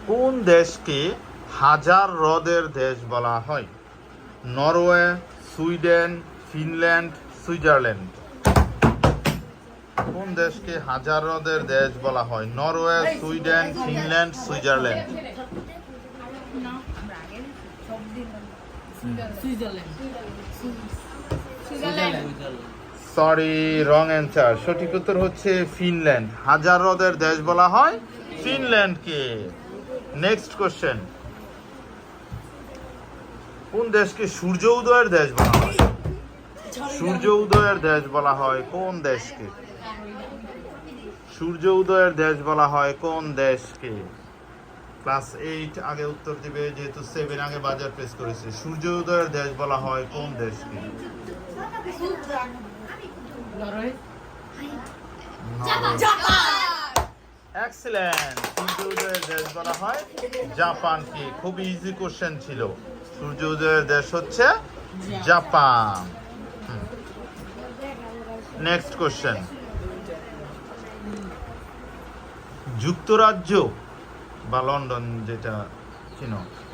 কোন দেশকে হাজার হ্রদের দেশ বলা হয়? Norway, Sweden, Finland, Switzerland. কোন দেশকে হাজার হ্রদের দেশ বলা হয়? Norway, Sweden, Finland, Switzerland. Sorry, wrong answer. সঠিক উত্তর হচ্ছে ফিনল্যান্ড। হাজার হ্রদের দেশ বলা হয় ফিনল্যান্ডকে। নেক্সট কোশ্চেন, কোন দেশকে সূর্য উদয়ের দেশ বলা হয়? সূর্য উদয়ের দেশ বলা হয় কোন দেশকে? সূর্য উদয়ের দেশ বলা হয় কোন দেশকে? ক্লাস 8 আগে উত্তর দিবে, যেহেতু 7 আগে বাজার প্রেস করেছে। সূর্য উদয়ের দেশ বলা হয় কোন দেশকে? এক্সেলেন্ট। সূর্য উদয়ের দেশ বলা হয় জাপানকে। খুব ইজি কোশ্চেন ছিল। সূর্য উদয়ের দেশ হচ্ছে জাপান। নেক্সট কোশ্চেন, যুক্তরাজ্য বা লন্ডন যেটা ছিল,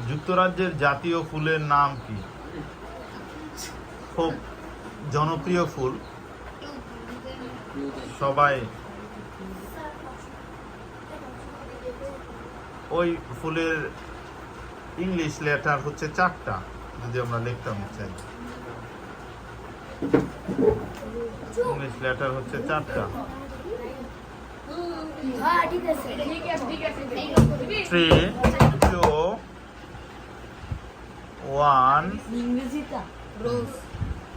যুক্তরাজ্যের জাতীয় ফুলের নাম কি? খুব জনপ্রিয় ফুল, সবাই ওই ফুলের ইংলিশ লেটার হচ্ছে 4টা, যদি আমরা লিখতাম চাই। ইংলিশ লেটার হচ্ছে 4টা। 3, 2, 1।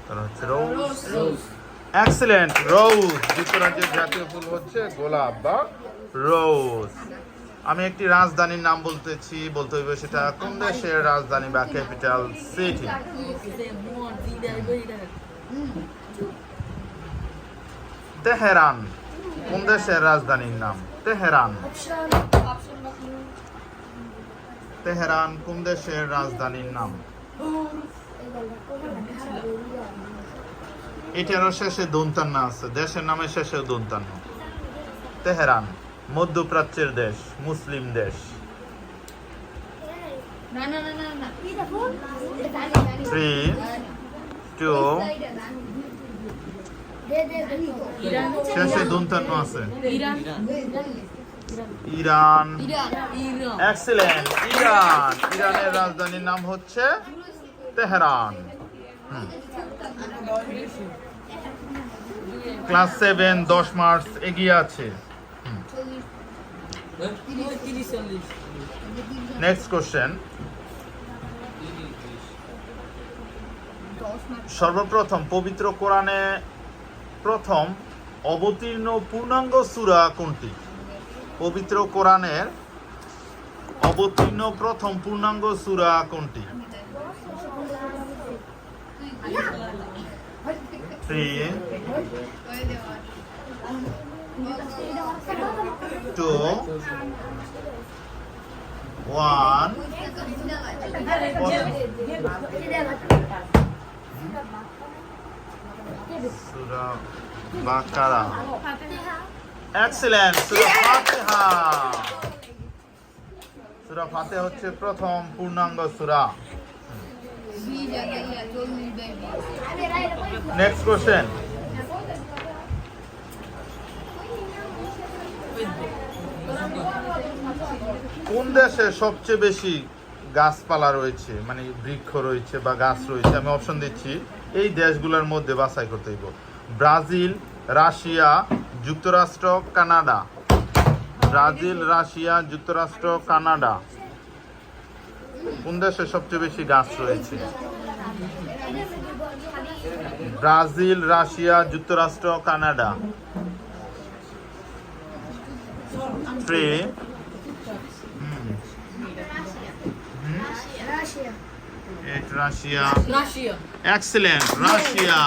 তার হচ্ছে রোজ। এক্সেলেন্ট, রোজ। যুক্তরাজ্যের জাতীয় ফুল হচ্ছে গোলাপ বা রোজ। আমি একটি রাজধানীর নাম বলতে হইবে, সেটা কোন দেশের রাজধানী বা ক্যাপিটাল সিটি? তেহরান। কোন দেশের রাজধানীর নাম? তেহরান। তেহরান কোন দেশের রাজধানীর নাম? এটারও শেষে দন্তান্ন আছে, দেশের নামের শেষেও দন্তান্ন। তেহরান মধ্যপ্রাচ্যের দেশ, মুসলিম দেশ। 3, 2, শেষে দন্তান্ন আছে। ইরান। Excellent, Iran. ইরানের রাজধানীর নাম হচ্ছে তেহরান। ক্লাস 7 10 মার্কস এগিয়ে আছে। নেক্সট কোশ্চেন, সর্বপ্রথম পবিত্র কোরআনে প্রথম অবতীর্ণ পূর্ণাঙ্গ সূরা কোনটি? পবিত্র কোরআনের অবতীর্ণ প্রথম পূর্ণাঙ্গ সূরা কোনটি? 3, 2, 1। সূরা বাকারা। এক্সেলেন্ট, সূরা ফাতিহা। সূরা ফাতিহা হচ্ছে প্রথম পূর্ণাঙ্গ সূরা। নেক্সট কোশ্চেন, কোন দেশে সবচেয়ে বেশি গাছপালা রয়েছে, মানে বৃক্ষ রয়েছে বা গাছ রয়েছে? আমি অপশন দিচ্ছি, এই দেশগুলোর মধ্যে বাছাই করতে হইব। ব্রাজিল, রাশিয়া, যুক্তরাষ্ট্র, কানাডা। ব্রাজিল, রাশিয়া, যুক্তরাষ্ট্র, কানাডা। কোন দেশে সবচেয়ে বেশি গাছ রয়েছে? ব্রাজিল, রাশিয়া, যুক্তরাষ্ট্র, কানাডা। 3, রাশিয়া। Excellent, Russia.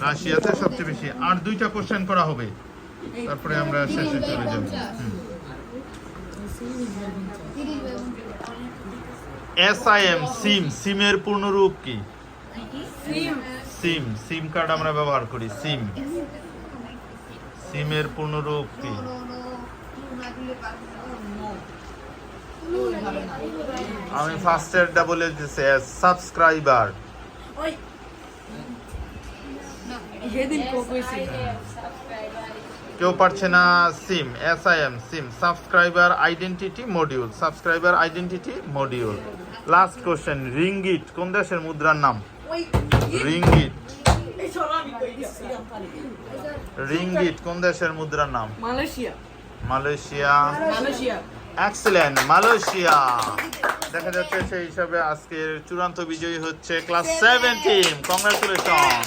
রাশিয়াতে সবচেয়ে বেশি। আর 2টা কোশ্চেন করা হবে, তারপরে আমরা শেষে চলে যাব। SIM, সিম। সিমের পূর্ণরূপ কি? সিম কার্ড আমরা ব্যবহার করি। সিমের পূর্ণরূপ কি? আমি ফার্স্টেরটা বলে দিছি সাবস্ক্রাইবার। কেউ পারছে না SIM, SIM SIM, subscriber identity module, subscriber identity module. Last question, ringgit কোন দেশের মুদ্রার নাম? রিঙ্গিট, রিঙ্গিট কোন দেশের মুদ্রার নাম? Malaysia. Malaysia. Malaysia. Excellent, Malaysia. দেখা যাচ্ছে সেই হিসাবে আজকের চূড়ান্ত বিজয়ী হচ্ছে ক্লাস 7 টিম। কংগ্রাচুলেশন।